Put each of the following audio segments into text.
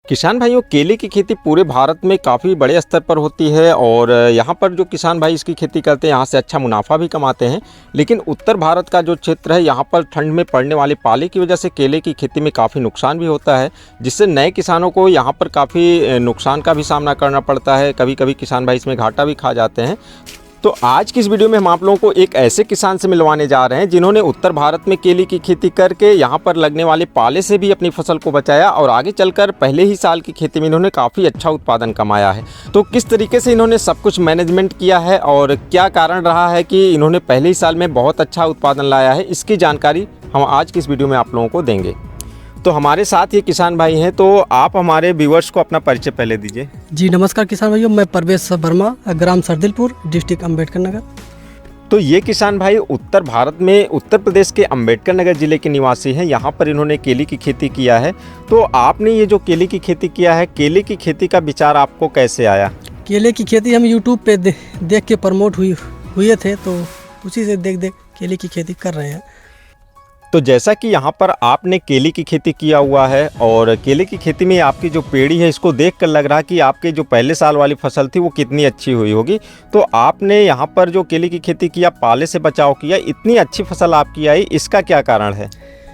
किसान भाइयों, केले की खेती पूरे भारत में काफ़ी बड़े स्तर पर होती है और यहाँ पर जो किसान भाई इसकी खेती करते हैं यहाँ से अच्छा मुनाफा भी कमाते हैं। लेकिन उत्तर भारत का जो क्षेत्र है यहाँ पर ठंड में पड़ने वाले पाले की वजह से केले की खेती में काफ़ी नुकसान भी होता है, जिससे नए किसानों को यहाँ पर काफ़ी नुकसान का भी सामना करना पड़ता है। कभी कभी किसान भाई इसमें घाटा भी खा जाते हैं। तो आज की इस वीडियो में हम आप लोगों को एक ऐसे किसान से मिलवाने जा रहे हैं जिन्होंने उत्तर भारत में केले की खेती करके यहाँ पर लगने वाले पाले से भी अपनी फसल को बचाया और आगे चलकर पहले ही साल की खेती में इन्होंने काफ़ी अच्छा उत्पादन कमाया है। तो किस तरीके से इन्होंने सब कुछ मैनेजमेंट किया है और क्या कारण रहा है कि इन्होंने पहले ही साल में बहुत अच्छा उत्पादन लाया है, इसकी जानकारी हम आज की इस वीडियो में आप लोगों को देंगे। तो हमारे साथ ये किसान भाई हैं, तो आप हमारे व्यूअर्स को अपना परिचय पहले दीजिए। जी नमस्कार किसान भाइयों, मैं परवेश वर्मा, ग्राम सरदिलपुर, डिस्ट्रिक्ट अम्बेडकर नगर। तो ये किसान भाई उत्तर भारत में उत्तर प्रदेश के अम्बेडकर नगर ज़िले के निवासी हैं। यहाँ पर इन्होंने केले की खेती किया है। तो आपने ये जो केले की खेती किया है, केले की खेती का विचार आपको कैसे आया? केले की खेती हम यूट्यूब पे देख के प्रमोट हुए थे, तो उसी से देख केले की खेती कर रहे हैं। तो जैसा कि यहाँ पर आपने केले की खेती किया हुआ है और केले की खेती में आपकी जो पेड़ी है इसको देखकर लग रहा कि आपके जो पहले साल वाली फसल थी वो कितनी अच्छी हुई होगी। तो आपने यहाँ पर जो केले की खेती किया, पाले से बचाव किया, इतनी अच्छी फसल आपकी आई, इसका क्या कारण है?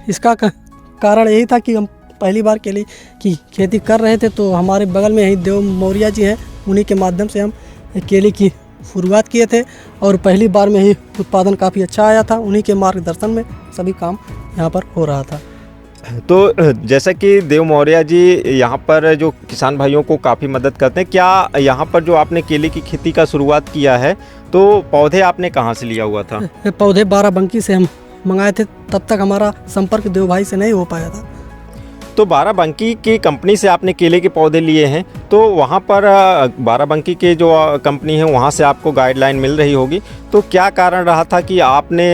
इसका कारण यही था कि हम पहली बार केले की खेती कर रहे थे, तो हमारे बगल में यही देव मौर्या जी हैं, उन्हीं के माध्यम से हम केले की शुरुआत किए थे और पहली बार में ही उत्पादन काफ़ी अच्छा आया था। उन्हीं के मार्गदर्शन में सभी काम यहाँ पर हो रहा था। तो जैसा कि देव मौर्या जी यहाँ पर जो किसान भाइयों को काफ़ी मदद करते हैं, क्या यहाँ पर जो आपने केले की खेती का शुरुआत किया है तो पौधे आपने कहाँ से लिया हुआ था? पौधे बाराबंकी से हम मंगाए थे, तब तक हमारा संपर्क देव भाई से नहीं हो पाया था। तो बाराबंकी की कंपनी से आपने केले के पौधे लिए हैं, तो वहाँ पर बाराबंकी के जो कंपनी है वहाँ से आपको गाइडलाइन मिल रही होगी। तो क्या कारण रहा था कि आपने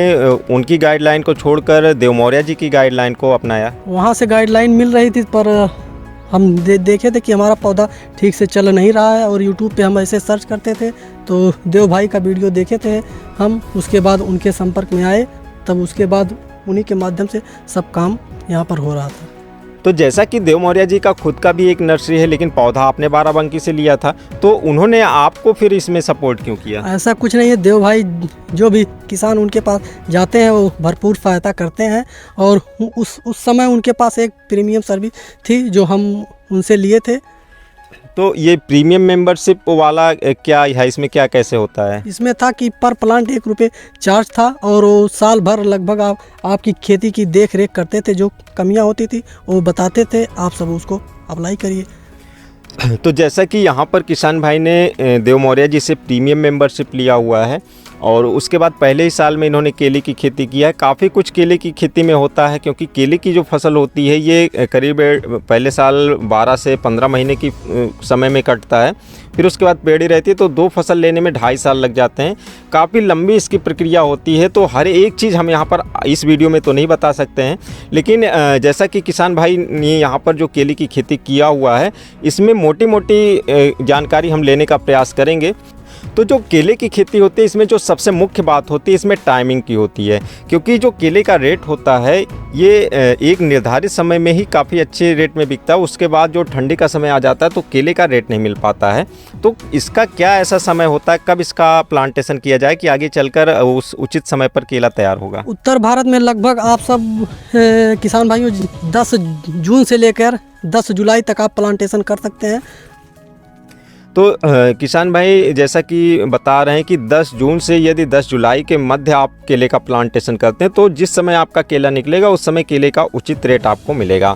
उनकी गाइडलाइन को छोड़कर देव मौर्या जी की गाइडलाइन को अपनाया? वहाँ से गाइडलाइन मिल रही थी, पर हम देखे थे कि हमारा पौधा ठीक से चल नहीं रहा है और यूट्यूब पे हम ऐसे सर्च करते थे, तो देव भाई का वीडियो देखे थे हम, उसके बाद उनके संपर्क में आए, तब उसके बाद उन्हीं के माध्यम से सब काम यहाँ पर हो रहा था। तो जैसा कि देव मौर्या जी का खुद का भी एक नर्सरी है, लेकिन पौधा आपने बाराबंकी से लिया था, तो उन्होंने आपको फिर इसमें सपोर्ट क्यों किया? ऐसा कुछ नहीं है, देव भाई जो भी किसान उनके पास जाते हैं वो भरपूर सहायता करते हैं और उस समय उनके पास एक प्रीमियम सर्विस थी जो हम उनसे लिए थे। तो ये प्रीमियम मेंबरशिप वाला क्या है, इसमें क्या कैसे होता है? इसमें था कि पर प्लांट ₹1 चार्ज था और वो साल भर लगभग आपकी खेती की देख रेख करते थे, जो कमियां होती थी वो बताते थे, आप सब उसको अप्लाई करिए। तो जैसा कि यहाँ पर किसान भाई ने देव मौर्या जी से प्रीमियम मेंबरशिप लिया हुआ है और उसके बाद पहले ही साल में इन्होंने केले की खेती किया है। काफ़ी कुछ केले की खेती में होता है, क्योंकि केले की जो फसल होती है ये करीब पहले साल 12 से 15 महीने की समय में कटता है, फिर उसके बाद पेड़ी रहती है, तो 2 फसल लेने में 2.5 साल लग जाते हैं। काफ़ी लंबी इसकी प्रक्रिया होती है। तो हर एक चीज़ हम यहाँ पर इस वीडियो में तो नहीं बता सकते हैं, लेकिन जैसा कि किसान भाई ने यहाँ पर जो केले की खेती किया हुआ है इसमें मोटी मोटी जानकारी हम लेने का प्रयास करेंगे। तो जो केले की खेती होती है इसमें जो सबसे मुख्य बात होती है इसमें टाइमिंग की होती है, क्योंकि जो केले का रेट होता है ये एक निर्धारित समय में ही काफ़ी अच्छे रेट में बिकता है। उसके बाद जो ठंडी का समय आ जाता है तो केले का रेट नहीं मिल पाता है। तो इसका क्या ऐसा समय होता है, कब इसका प्लांटेशन किया जाए कि आगे चलकर उस उचित समय पर केला तैयार होगा? उत्तर भारत में लगभग आप सब किसान भाइयों 10 जून से लेकर 10 जुलाई तक आप प्लांटेशन कर सकते हैं। तो किसान भाई जैसा कि बता रहे हैं कि 10 जून से यदि 10 जुलाई के मध्य आप केले का प्लांटेशन करते हैं तो जिस समय आपका केला निकलेगा उस समय केले का उचित रेट आपको मिलेगा।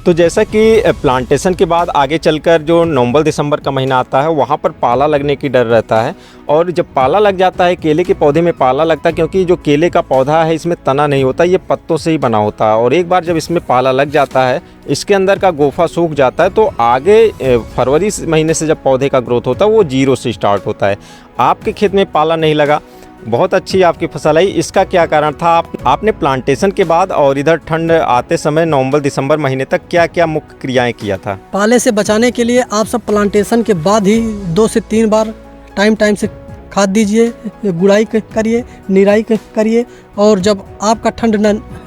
तो जैसा कि प्लांटेशन के बाद आगे चलकर जो नवंबर दिसंबर का महीना आता है वहाँ पर पाला लगने की डर रहता है, और जब पाला लग जाता है, केले के पौधे में पाला लगता है, क्योंकि जो केले का पौधा है इसमें तना नहीं होता, ये पत्तों से ही बना होता है, और एक बार जब इसमें पाला लग जाता है इसके अंदर का गोफा सूख जाता है, तो आगे फरवरी महीने से जब पौधे का ग्रोथ होता है वो 0 से स्टार्ट होता है। आपके खेत में पाला नहीं लगा, बहुत अच्छी आपकी फसल आई, इसका क्या कारण था? आपने प्लांटेशन के बाद और इधर ठंड आते समय नवंबर दिसंबर महीने तक क्या क्या मुख्य क्रियाएं किया था? पाले से बचाने के लिए आप सब प्लांटेशन के बाद ही 2 से 3 बार टाइम से खाद दीजिए, गुड़ाई करिए, निराई करिए, और जब आपका ठंड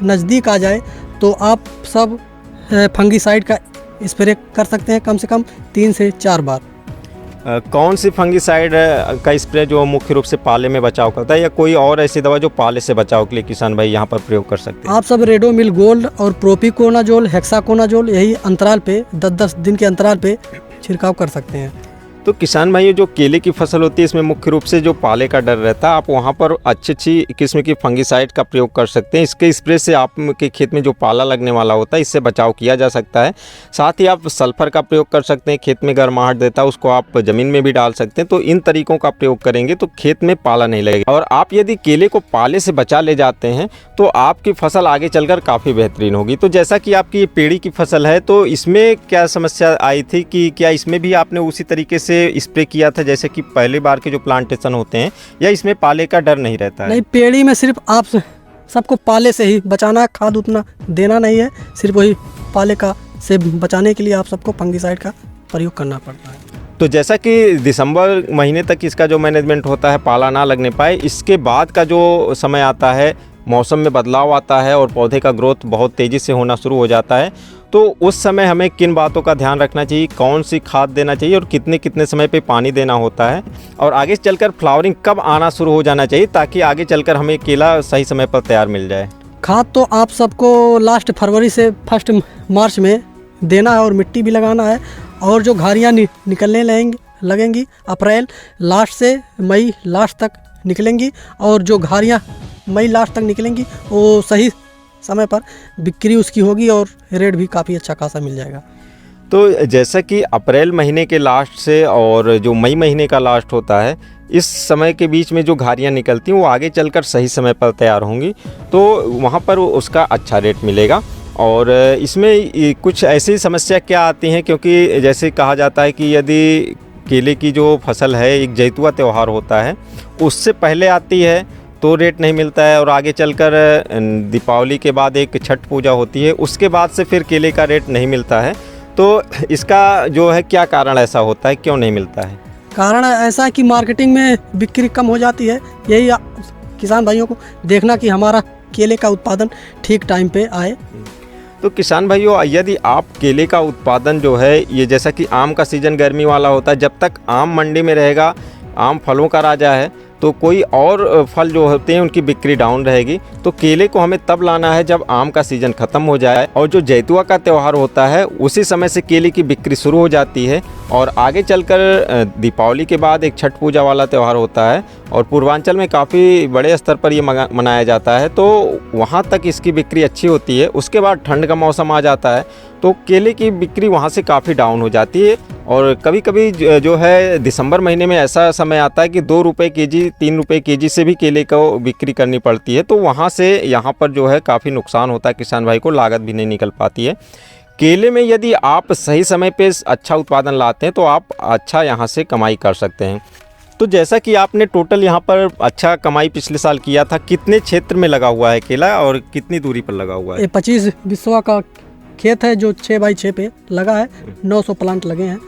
नज़दीक आ जाए तो आप सब फंगीसाइड का स्प्रे कर सकते हैं कम से कम 3 से 4 बार। कौन सी फंगिसाइड का स्प्रे जो मुख्य रूप से पाले में बचाव करता है, या कोई और ऐसी दवा जो पाले से बचाव के लिए किसान भाई यहाँ पर प्रयोग कर सकते हैं? आप सब रेडोमिल गोल्ड और प्रोपिकोनाजोल, हेक्साकोनाजोल यही अंतराल पे 10-10 दिन के अंतराल पे छिड़काव कर सकते हैं। तो किसान भाइयों, जो केले की फसल होती है इसमें मुख्य रूप से जो पाले का डर रहता है, आप वहाँ पर अच्छी किस्म की फंगिसाइड का प्रयोग कर सकते हैं। इसके स्प्रे से आपके खेत में जो पाला लगने वाला होता है इससे बचाव किया जा सकता है। साथ ही आप सल्फर का प्रयोग कर सकते हैं, खेत में गर्माहट देता है उसको आप ज़मीन में भी डाल सकते हैं। तो इन तरीकों का प्रयोग करेंगे तो खेत में पाला नहीं लगेगा। और आप यदि केले को पाले से बचा ले जाते हैं तो आपकी फसल आगे चलकर काफ़ी बेहतरीन होगी। तो जैसा कि आपकी ये पेड़ी की फसल है, तो इसमें क्या समस्या आई थी कि क्या इसमें भी आपने उसी तरीके से स्प्रे किया था जैसे कि पहली बार के जो प्लांटेशन होते हैं, या इसमें पाले का डर नहीं रहता है? नहीं, पेड़ी में सिर्फ आप सबको पाले से ही बचाना है, खाद उतना देना नहीं है, सिर्फ वही पाले का से बचाने के लिए आप सबको फंगिसाइड का प्रयोग करना पड़ता है। तो जैसा कि दिसंबर महीने तक इसका जो मैनेजमेंट होता है पाला ना लगने पाए, इसके बाद का जो समय आता है मौसम में बदलाव आता है और पौधे का ग्रोथ बहुत तेज़ी से होना शुरू हो जाता है, तो उस समय हमें किन बातों का ध्यान रखना चाहिए, कौन सी खाद देना चाहिए और कितने समय पे पानी देना होता है, और आगे चलकर फ्लावरिंग कब आना शुरू हो जाना चाहिए ताकि आगे चलकर हमें केला सही समय पर तैयार मिल जाए? खाद तो आप सबको लास्ट फरवरी से 1 मार्च में देना है और मिट्टी भी लगाना है। और जो घारियाँ निकलने लगेंगी अप्रैल लास्ट से मई लास्ट तक निकलेंगी, और जो घारियाँ मई लास्ट तक निकलेंगी वो सही समय पर बिक्री उसकी होगी और रेट भी काफ़ी अच्छा खासा मिल जाएगा। तो जैसा कि अप्रैल महीने के लास्ट से और जो मई महीने का लास्ट होता है, इस समय के बीच में जो घारियाँ निकलती हैं वो आगे चलकर सही समय पर तैयार होंगी, तो वहाँ पर उसका अच्छा रेट मिलेगा। और इसमें कुछ ऐसी समस्या क्या आती हैं, क्योंकि जैसे कहा जाता है कि यदि केले की जो फसल है एक जैतुआ त्यौहार होता है उससे पहले आती है तो रेट नहीं मिलता है, और आगे चलकर दीपावली के बाद एक छठ पूजा होती है उसके बाद से फिर केले का रेट नहीं मिलता है। तो इसका जो है क्या कारण ऐसा होता है, क्यों नहीं मिलता है? कारण ऐसा है कि मार्केटिंग में बिक्री कम हो जाती है। यही किसान भाइयों को देखना कि हमारा केले का उत्पादन ठीक टाइम पे आए। तो किसान भाइयों, यदि आप केले का उत्पादन जो है, ये जैसा कि आम का सीज़न गर्मी वाला होता है, जब तक आम मंडी में रहेगा, आम फलों का राजा है, तो कोई और फल जो होते हैं उनकी बिक्री डाउन रहेगी। तो केले को हमें तब लाना है जब आम का सीज़न ख़त्म हो जाए, और जो जैतुआ का त्यौहार होता है उसी समय से केले की बिक्री शुरू हो जाती है, और आगे चलकर दीपावली के बाद एक छठ पूजा वाला त्यौहार होता है, और पूर्वांचल में काफ़ी बड़े स्तर पर ये मनाया जाता है, तो वहाँ तक इसकी बिक्री अच्छी होती है। उसके बाद ठंड का मौसम आ जाता है तो केले की बिक्री वहाँ से काफ़ी डाउन हो जाती है, और कभी कभी जो है दिसंबर महीने में ऐसा समय आता है कि 2 रुपये केजी 3 रुपये केजी से भी केले को बिक्री करनी पड़ती है। तो वहाँ से यहाँ पर जो है काफ़ी नुकसान होता है किसान भाई को, लागत भी नहीं निकल पाती है। केले में यदि आप सही समय पे अच्छा उत्पादन लाते हैं तो आप अच्छा यहाँ से कमाई कर सकते हैं। तो जैसा कि आपने टोटल यहाँ पर अच्छा कमाई पिछले साल किया था, कितने क्षेत्र में लगा हुआ है केला और कितनी दूरी पर लगा हुआ है? ये 25 बिस्वा का खेत है जो 6x6 पे लगा है, 900 प्लांट लगे हैं।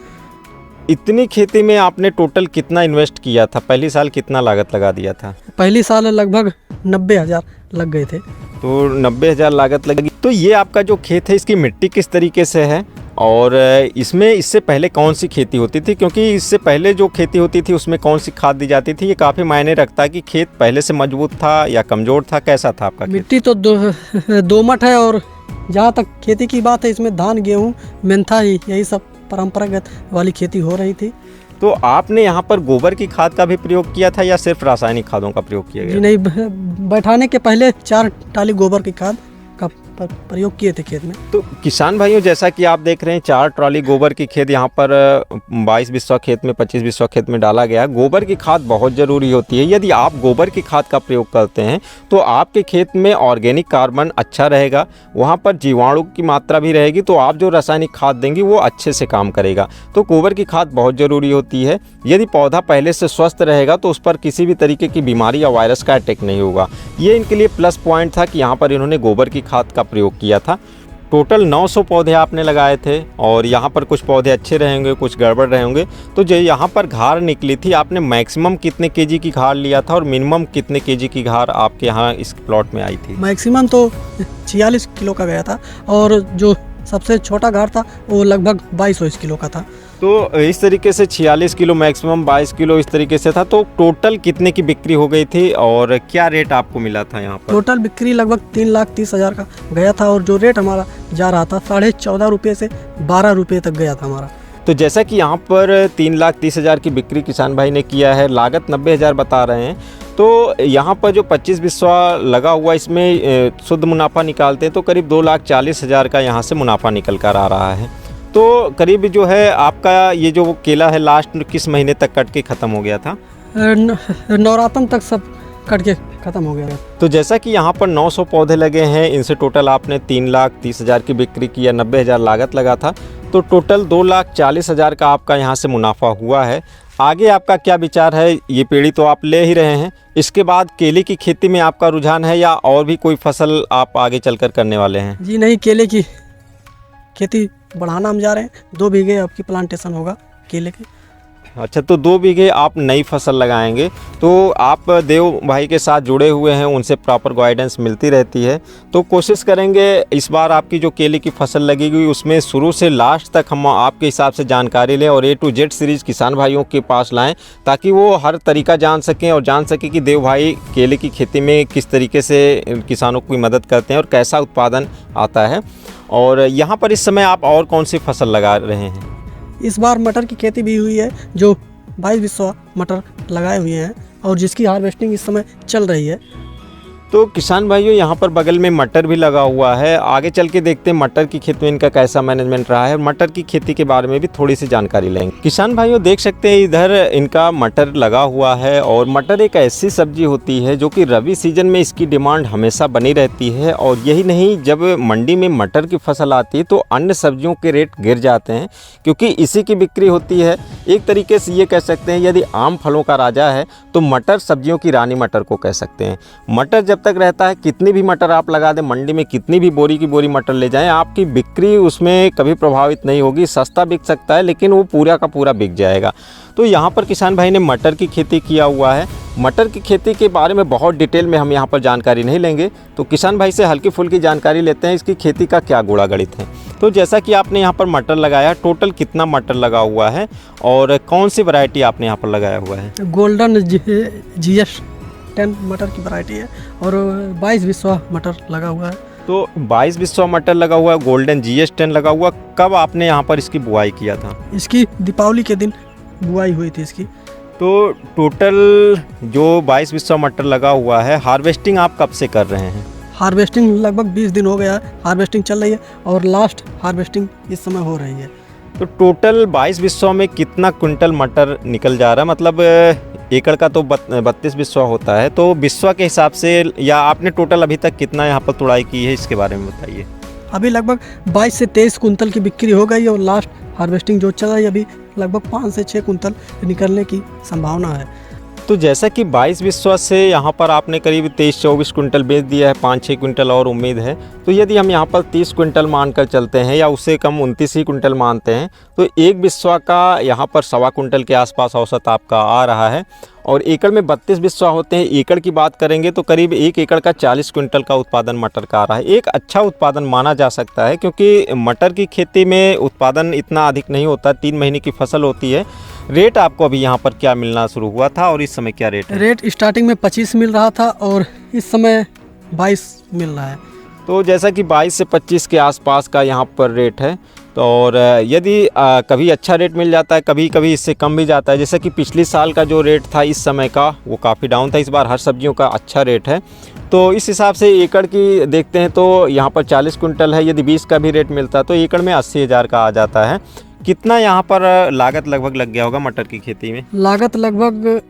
इतनी खेती में आपने टोटल कितना इन्वेस्ट किया था? पहली साल कितना लागत लगा दिया था? पहली साल लगभग 90,000 लग गए थे। तो 90,000 लागत लगी। तो ये आपका जो खेत है इसकी मिट्टी किस तरीके से है, और इसमें इससे पहले कौन सी खेती होती थी? क्योंकि इससे पहले जो खेती होती थी उसमें कौन सी खाद दी जाती थी, ये काफ़ी मायने रखता है कि खेत पहले से मजबूत था या कमज़ोर था, कैसा था आपका खेत? मिट्टी तो दोमट है, और जहाँ तक खेती की बात है इसमें धान गेहूँ मेंथा ही यही सब परंपरागत वाली खेती हो रही थी। तो आपने यहाँ पर गोबर की खाद का भी प्रयोग किया था या सिर्फ रासायनिक खादों का प्रयोग किया गया? जी नहीं, बैठाने के पहले 4 टाली गोबर की खाद का प्रयोग किए थे खेत में। तो किसान भाइयों, जैसा कि आप देख रहे हैं 4 ट्रॉली गोबर की खाद यहाँ पर 22 बिस्वा खेत में 25 बिस्वा खेत में डाला गया। गोबर की खाद बहुत ज़रूरी होती है। यदि आप गोबर की खाद का प्रयोग करते हैं तो आपके खेत में ऑर्गेनिक कार्बन अच्छा रहेगा, वहाँ पर जीवाणु की मात्रा भी रहेगी, तो आप जो रासायनिक खाद देंगी वो अच्छे से काम करेगा। तो गोबर की खाद बहुत ज़रूरी होती है। यदि पौधा पहले से स्वस्थ रहेगा तो उस पर किसी भी तरीके की बीमारी या वायरस का अटैक नहीं होगा। ये इनके लिए प्लस पॉइंट था कि यहाँ पर इन्होंने गोबर की खाद का प्रयोग किया था। टोटल 900 पौधे आपने लगाए थे, और यहाँ पर कुछ पौधे अच्छे रहेंगे, कुछ गड़बड़ रहेंगे। तो जो यहाँ पर घार निकली थी, आपने मैक्सिमम कितने केजी की घार लिया था और मिनिमम कितने केजी की घार आपके यहाँ इस प्लॉट में आई थी? मैक्सिमम तो 46 किलो का गया था, और जो सबसे छोटा घाट था वो लगभग 2200 किलो का था। तो इस तरीके से 46 किलो मैक्सिमम 22 किलो इस तरीके से था। तो टोटल कितने की बिक्री हो गई थी और क्या रेट आपको मिला था यहाँ पर? टोटल बिक्री लगभग 3,30,000 का गया था और जो रेट हमारा जा रहा था 14.5 रुपये से 12 रुपये तक गया था हमारा। तो जैसा कि यहाँ पर 3,30,000 की बिक्री किसान भाई ने किया है, लागत 90,000 बता रहे हैं। तो यहाँ पर जो 25 बिस्वा लगा हुआ इसमें शुद्ध मुनाफा निकालते हैं तो करीब 2,40,000 का यहाँ से मुनाफा निकल कर आ रहा है। तो करीब जो है आपका ये जो केला है लास्ट किस महीने तक कट के ख़त्म हो गया था? नवरात्र तक सब कट के ख़त्म हो गया था। तो जैसा कि यहाँ पर 900 पौधे लगे हैं, इनसे टोटल आपने 3,30,000 की बिक्री की है, 90,000 लागत लगा था, तो टोटल 2,40,000 का आपका यहाँ से मुनाफा हुआ है। आगे आपका क्या विचार है? ये पेड़ी तो आप ले ही रहे हैं, इसके बाद केले की खेती में आपका रुझान है या और भी कोई फसल आप आगे चलकर करने वाले हैं? जी नहीं, केले की खेती बढ़ाना हम जा रहे हैं। 2 बीघे आपकी प्लांटेशन होगा केले की। अच्छा, तो 2 बीघे आप नई फसल लगाएंगे। तो आप देव भाई के साथ जुड़े हुए हैं, उनसे प्रॉपर गाइडेंस मिलती रहती है। तो कोशिश करेंगे इस बार आपकी जो केले की फसल लगेगी उसमें शुरू से लास्ट तक हम आपके हिसाब से जानकारी लें और A to Z सीरीज़ किसान भाइयों के पास लाएं, ताकि वो हर तरीका जान सकें और जान सकें कि देव भाई केले की खेती में किस तरीके से किसानों की मदद करते हैं और कैसा उत्पादन आता है। और यहाँ पर इस समय आप और कौन सी फसल लगा रहे हैं? इस बार मटर की खेती भी हुई है, जो 22 बिस्वा मटर लगाए हुए हैं और जिसकी हार्वेस्टिंग इस समय चल रही है। तो किसान भाइयों यहाँ पर बगल में मटर भी लगा हुआ है, आगे चल के देखते हैं मटर की खेती में इनका कैसा मैनेजमेंट रहा है। मटर की खेती के बारे में भी थोड़ी सी जानकारी लेंगे। किसान भाइयों देख सकते हैं इधर इनका मटर लगा हुआ है और मटर एक ऐसी सब्जी होती है जो कि रबी सीजन में इसकी डिमांड हमेशा बनी रहती है। और यही नहीं, जब मंडी में मटर की फसल आती है तो अन्य सब्जियों के रेट गिर जाते हैं क्योंकि इसी की बिक्री होती है। एक तरीके से ये कह सकते हैं यदि आम फलों का राजा है तो मटर सब्जियों की रानी मटर को कह सकते हैं। मटर जब तक रहता है, कितनी भी मटर आप लगा दें मंडी में, कितनी भी बोरी की बोरी मटर ले जाएं, आपकी बिक्री उसमें कभी प्रभावित नहीं होगी। सस्ता बिक सकता है लेकिन वो पूरा का पूरा बिक जाएगा। तो यहाँ पर किसान भाई ने मटर की खेती किया हुआ है। मटर की खेती के बारे में बहुत डिटेल में हम यहाँ पर जानकारी नहीं लेंगे, तो किसान भाई से हल्की फुल्की जानकारी लेते हैं इसकी खेती का क्या गुणा गणित है। तो जैसा कि आपने यहाँ पर मटर लगाया, टोटल कितना मटर लगा हुआ है और कौन सी वैरायटी आपने यहाँ पर लगाया हुआ है? गोल्डन GS 10 मटर की वैरायटी है और 22 बिस्वा मटर लगा हुआ है। तो 22 बिस्वा मटर लगा हुआ है, गोल्डन GS 10 लगा हुआ। कब आपने यहाँ पर इसकी बुआई किया था? इसकी दीपावली के दिन बुआई हुई थी इसकी। तो टोटल जो 22 बिस्वा मटर लगा हुआ है, हार्वेस्टिंग आप कब से कर रहे हैं? हार्वेस्टिंग लगभग 20 दिन हो गया है, हार्वेस्टिंग चल रही है और लास्ट हार्वेस्टिंग इस समय हो रही है। तो टोटल 22 बिस्वा में कितना क्विंटल मटर निकल जा रहा है? मतलब एकड़ का तो 32 बिस्वा होता है, तो बिस्वा के हिसाब से, या आपने टोटल अभी तक कितना यहाँ पर तुड़ाई की है इसके बारे में बताइए। अभी लगभग 22 से 23 कुंतल की बिक्री हो गई और लास्ट हार्वेस्टिंग जो चल रही है अभी लगभग 5 से 6 कुंतल निकलने की संभावना है। तो जैसा कि 22 बिस्वा से यहाँ पर आपने करीब 23-24 कुंटल बेच दिया है, 5-6 कुंटल और उम्मीद है। तो यदि हम यहाँ पर 30 कुंटल मानकर चलते हैं या उससे कम 29 ही कुंटल मानते हैं, तो एक बिस्वा का यहाँ पर 1.25 कुंटल के आसपास औसत आपका आ रहा है। और एकड़ में 32 बिस्वा होते हैं। एकड़ की बात करेंगे तो करीब 1 एकड़ का 40 क्विंटल का उत्पादन मटर का आ रहा है। एक अच्छा उत्पादन माना जा सकता है क्योंकि मटर की खेती में उत्पादन इतना अधिक नहीं होता, 3 महीने की फसल होती है। रेट आपको अभी यहाँ पर क्या मिलना शुरू हुआ था और इस समय क्या रेट है? रेट स्टार्टिंग में 25 मिल रहा था और इस समय 22 मिल रहा है। तो जैसा कि 22 से 25 के आसपास का यहाँ पर रेट है। तो और यदि कभी अच्छा रेट मिल जाता है, कभी कभी इससे कम भी जाता है। जैसे कि पिछले साल का जो रेट था इस समय का वो काफ़ी डाउन था। इस बार हर सब्जियों का अच्छा रेट है। तो इस हिसाब से एकड़ की देखते हैं तो यहाँ पर 40 कुंटल है। यदि 20 का भी रेट मिलता तो एकड़ में 80,000 का आ जाता है। कितना यहाँ पर लागत लगभग लग गया होगा मटर की खेती में? लागत लगभग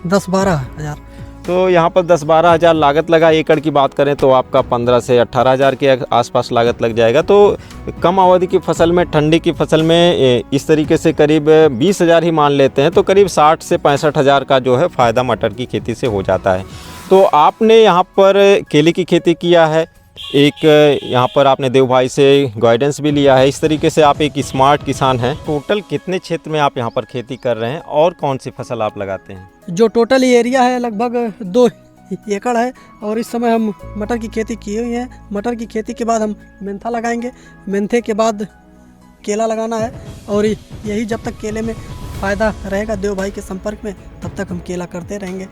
10-12 हज़ार। तो यहाँ पर 10-12 हज़ार लागत लगा। एकड़ की बात करें तो आपका 15 से 18 हज़ार के आसपास लागत लग जाएगा। तो कम अवधि की फसल में, ठंडी की फसल में इस तरीके से करीब 20 हज़ार ही मान लेते हैं तो करीब 60 से 65 हज़ार का जो है फ़ायदा मटर की खेती से हो जाता है। तो आपने यहाँ पर केले की खेती किया है, एक यहाँ पर आपने देव भाई से गाइडेंस भी लिया है। इस तरीके से आप एक स्मार्ट किसान हैं। टोटल कितने क्षेत्र में आप यहाँ पर खेती कर रहे हैं और कौन सी फसल आप लगाते हैं? जो टोटल एरिया है लगभग 2 एकड़ है और इस समय हम मटर की खेती किए हुए हैं। मटर की खेती के बाद हम मेंथा लगाएंगे, मेंथे के बाद केला लगाना है और यही जब तक केले में फ़ायदा रहेगा देव भाई के संपर्क में तब तक हम केला करते रहेंगे।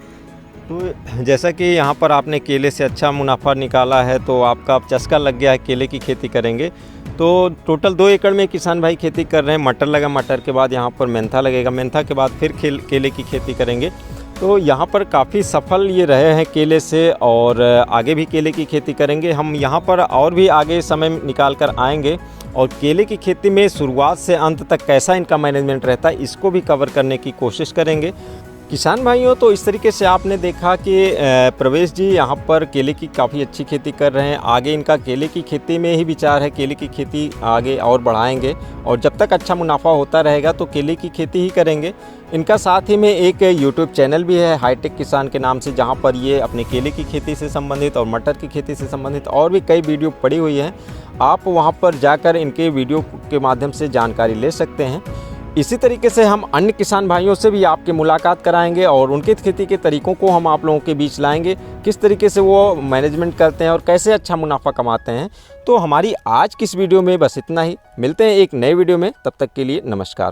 तो जैसा कि यहाँ पर आपने केले से अच्छा मुनाफा निकाला है तो आपका अब चस्का लग गया है, केले की खेती करेंगे। तो टोटल 2 एकड़ में किसान भाई खेती कर रहे हैं। मटर लगा, मटर के बाद यहाँ पर मेंथा लगेगा, मेंथा के बाद फिर केले की खेती करेंगे। तो यहाँ पर काफ़ी सफल ये रहे हैं केले से और आगे भी केले की खेती करेंगे। हम यहाँ पर और भी आगे समय निकाल कर आएंगे और केले की खेती में शुरुआत से अंत तक कैसा इनका मैनेजमेंट रहता है इसको भी कवर करने की कोशिश करेंगे। किसान भाइयों, तो इस तरीके से आपने देखा कि प्रवेश जी यहाँ पर केले की काफ़ी अच्छी खेती कर रहे हैं। आगे इनका केले की खेती में ही विचार है, केले की खेती आगे और बढ़ाएंगे और जब तक अच्छा मुनाफा होता रहेगा तो केले की खेती ही करेंगे। इनका साथ ही में एक यूट्यूब चैनल भी है हाईटेक किसान के नाम से, जहाँ पर ये अपने केले की खेती से संबंधित और मटर की खेती से संबंधित और भी कई वीडियो पड़ी हुई हैं। आप वहाँ पर जाकर इनके वीडियो के माध्यम से जानकारी ले सकते हैं। इसी तरीके से हम अन्य किसान भाइयों से भी आपकी मुलाकात कराएंगे और उनके खेती के तरीक़ों को हम आप लोगों के बीच लाएंगे, किस तरीके से वो मैनेजमेंट करते हैं और कैसे अच्छा मुनाफा कमाते हैं। तो हमारी आज की इस वीडियो में बस इतना ही। मिलते हैं एक नए वीडियो में, तब तक के लिए नमस्कार।